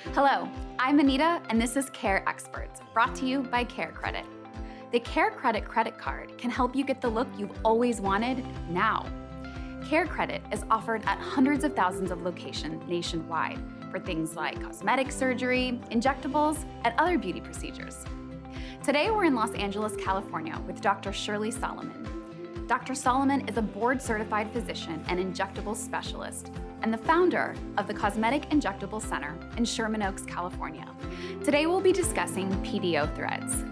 Hello, I'm Anita, and this is Care Experts, brought to you by CareCredit. The CareCredit credit card can help you get the look you've always wanted now. CareCredit is offered at hundreds of thousands of locations nationwide for things like cosmetic surgery, injectables, and other beauty procedures. Today, we're in Los Angeles, California with Dr. Sherly Soleiman. Dr. Soleiman is a board-certified physician and injectable specialist and the founder of the Cosmetic Injectable Center in Sherman Oaks, California. Today, we'll be discussing PDO threads.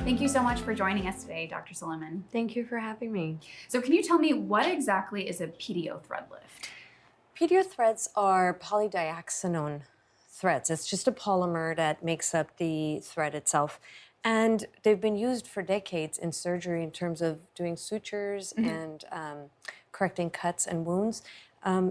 Thank you so much for joining us today, Dr. Soleiman. Thank you for having me. So can you tell me what exactly is a PDO thread lift? PDO threads are polydioxanone threads. It's just a polymer that makes up the thread itself. And they've been used for decades in surgery in terms of doing sutures and correcting cuts and wounds.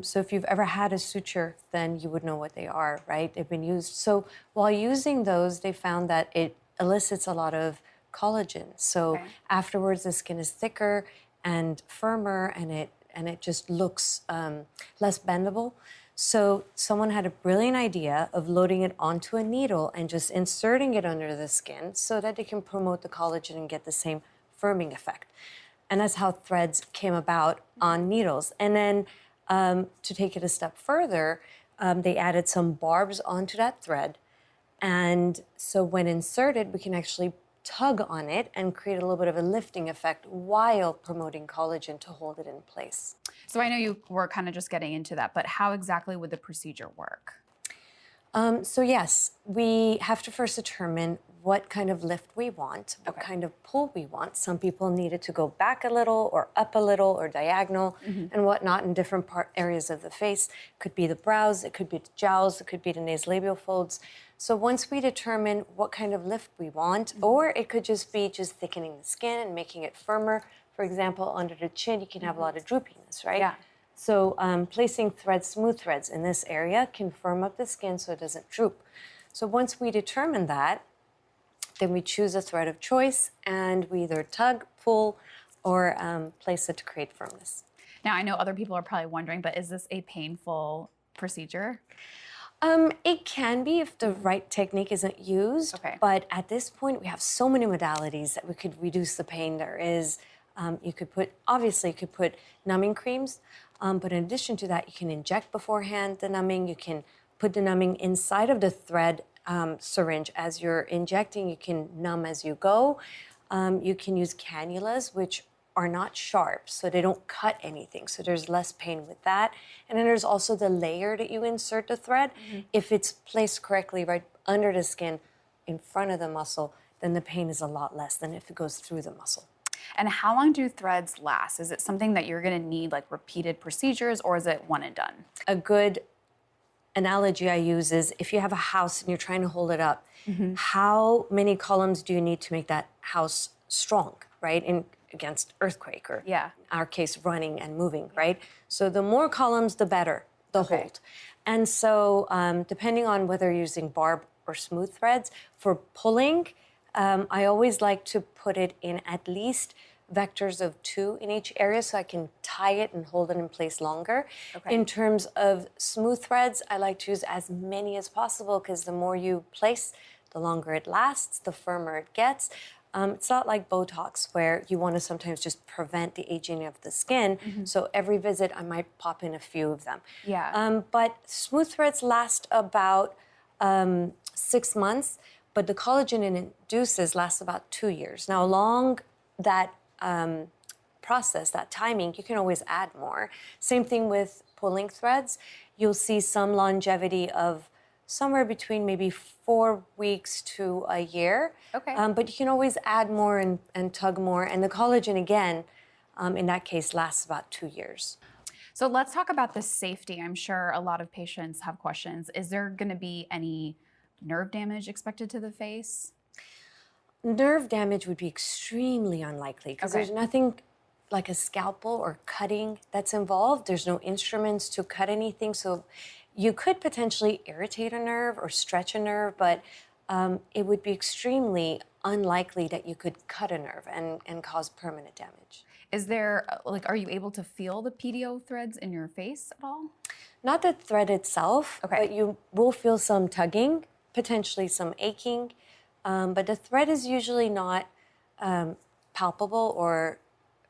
So if you've ever had a suture, then you would know what they are, right? They've been used. So while using those, they found that it elicits a lot of collagen. So afterwards, the skin is thicker and firmer, and it just looks less bendable. So someone had a brilliant idea of loading it onto a needle and just inserting it under the skin so that they can promote the collagen and get the same firming effect. And that's how threads came about on needles. And then to take it a step further, they added some barbs onto that thread. And so when inserted, we can actually tug on it and create a little bit of a lifting effect while promoting collagen to hold it in place. So I know you were kind of just getting into that, but how exactly would the procedure work? So yes, we have to first determine what kind of lift we want, what kind of pull we want. Some people need it to go back a little or up a little or diagonal and whatnot in different areas of the face. It could be the brows, it could be the jowls, it could be the nasolabial folds. So once we determine what kind of lift we want, or it could just be thickening the skin and making it firmer. For example, under the chin, you can have a lot of droopiness, right? Yeah. So placing threads, smooth threads in this area can firm up the skin so it doesn't droop. So once we determine that, then we choose a thread of choice and we either tug, pull, or place it to create firmness. Now, I know other people are probably wondering, but is this a painful procedure? It can be if the right technique isn't used, but at this point we have so many modalities that we could reduce the pain. There is, you could put numbing creams, but in addition to that, you can inject beforehand the numbing. You can put the numbing inside of the thread syringe as you're injecting. You can numb as you go. You can use cannulas, which are not sharp, so they don't cut anything, so there's less pain with that. And then there's also the layer that you insert the thread. If it's placed correctly right under the skin in front of the muscle, then the pain is a lot less than if it goes through the muscle. And how long do threads last? Is it something that you're going to need like repeated procedures, or is it one and done? A good analogy I use is if you have a house and you're trying to hold it up, how many columns do you need to make that house strong, right? Against earthquake, or in our case, running and moving, right? So the more columns, the better the hold. And so depending on whether you're using barb or smooth threads, for pulling, I always like to put it in at least vectors of 2 in each area so I can tie it and hold it in place longer. In terms of smooth threads, I like to use as many as possible because the more you place, the longer it lasts, the firmer it gets. It's not like Botox where you want to sometimes just prevent the aging of the skin. So every visit, I might pop in a few of them. But smooth threads last about 6 months, but the collagen it induces lasts about 2 years. Now, along that process, that timing, you can always add more. Same thing with pulling threads. You'll see some longevity of somewhere between maybe 4 weeks to a year. But you can always add more and tug more. And the collagen, again, in that case, lasts about 2 years. So let's talk about the safety. I'm sure a lot of patients have questions. Is there going to be any nerve damage expected to the face? Nerve damage would be extremely unlikely because there's nothing like a scalpel or cutting that's involved. There's no instruments to cut anything. So you could potentially irritate a nerve or stretch a nerve, but it would be extremely unlikely that you could cut a nerve and cause permanent damage. Is there, are you able to feel the PDO threads in your face at all? Not the thread itself, Okay. but you will feel some tugging, potentially some aching. But the thread is usually not palpable, or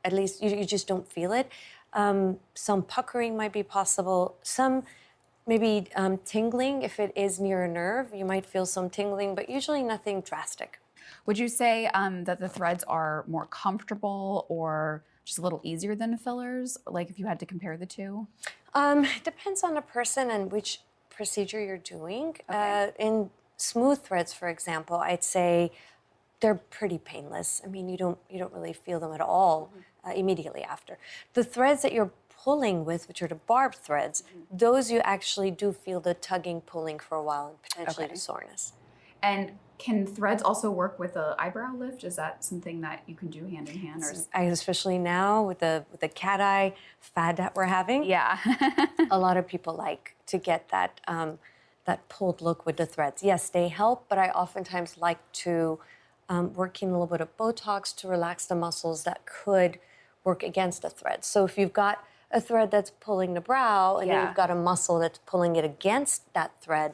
at least you just don't feel it. Some puckering might be possible. Some maybe tingling, if it is near a nerve, you might feel some tingling, but usually nothing drastic. Would you say that the threads are more comfortable or just a little easier than fillers? Like if you had to compare the two? It depends on the person and which procedure you're doing. Okay. In smooth threads, for example, I'd say they're pretty painless. I mean, you don't really feel them at all immediately after. The threads that you're pulling with, which are the barbed threads, those you actually do feel the tugging, pulling for a while, and potentially the soreness. And can threads also work with an eyebrow lift? Is that something that you can do hand in hand? Or Especially now with the cat eye fad that we're having. yeah. A lot of people like to get that that pulled look with the threads. Yes, they help, but I oftentimes like to work in a little bit of Botox to relax the muscles that could work against the thread. So if you've got a thread that's pulling the brow and then you've got a muscle that's pulling it against that thread,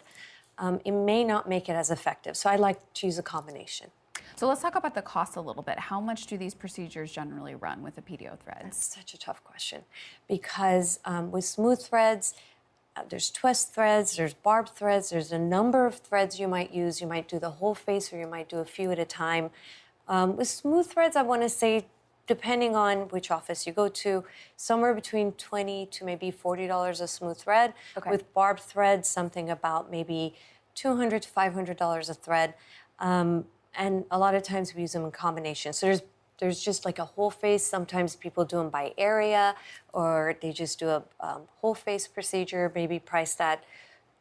it may not make it as effective. So I like to use a combination. So let's talk about the cost a little bit. How much do these procedures generally run with the PDO threads? That's such a tough question because with smooth threads, there's twist threads, there's barbed threads, there's a number of threads you might use. You might do the whole face or you might do a few at a time. With smooth threads, I want to say, depending on which office you go to, somewhere between $20 to maybe $40 a smooth thread. Okay. With barbed threads, something about maybe $200 to $500 a thread. And a lot of times we use them in combination. So there's just like a whole face. Sometimes people do them by area, or they just do a whole face procedure, maybe priced at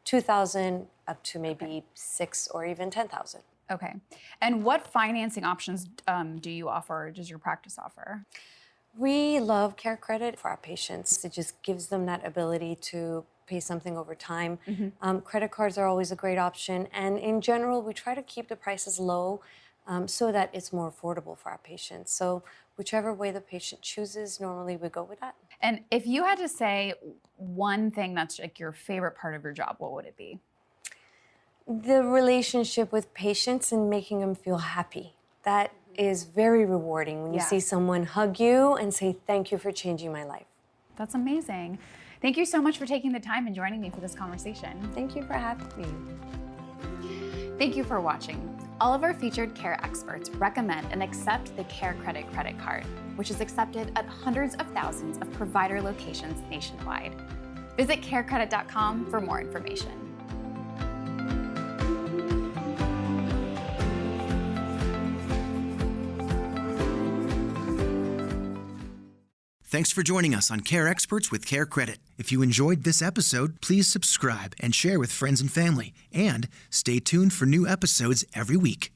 $2,000 up to maybe $6,000 or even $10,000. Okay. And what financing options do you offer, does your practice offer? We love CareCredit for our patients. It just gives them that ability to pay something over time. Credit cards are always a great option. And in general, we try to keep the prices low so that it's more affordable for our patients. So whichever way the patient chooses, normally we go with that. And if you had to say one thing that's like your favorite part of your job, what would it be? The relationship with patients and making them feel happy. That is very rewarding when you see someone hug you and say, "Thank you for changing my life." That's amazing. Thank you so much for taking the time and joining me for this conversation. Thank you for having me. Thank you for watching. All of our featured care experts recommend and accept the CareCredit credit card, which is accepted at hundreds of thousands of provider locations nationwide. Visit carecredit.com for more information. Thanks for joining us on Care Experts with CareCredit. If you enjoyed this episode, please subscribe and share with friends and family. And stay tuned for new episodes every week.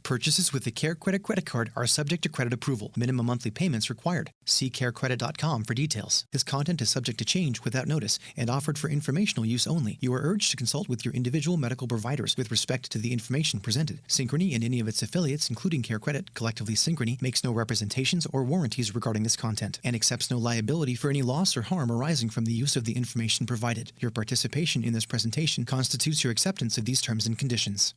Purchases with the CareCredit credit card are subject to credit approval. Minimum monthly payments required. See carecredit.com for details. This content is subject to change without notice and offered for informational use only. You are urged to consult with your individual medical providers with respect to the information presented. Synchrony and any of its affiliates, including CareCredit, collectively Synchrony, makes no representations or warranties regarding this content and accepts no liability for any loss or harm arising from the use of the information provided. Your participation in this presentation constitutes your acceptance of these terms and conditions.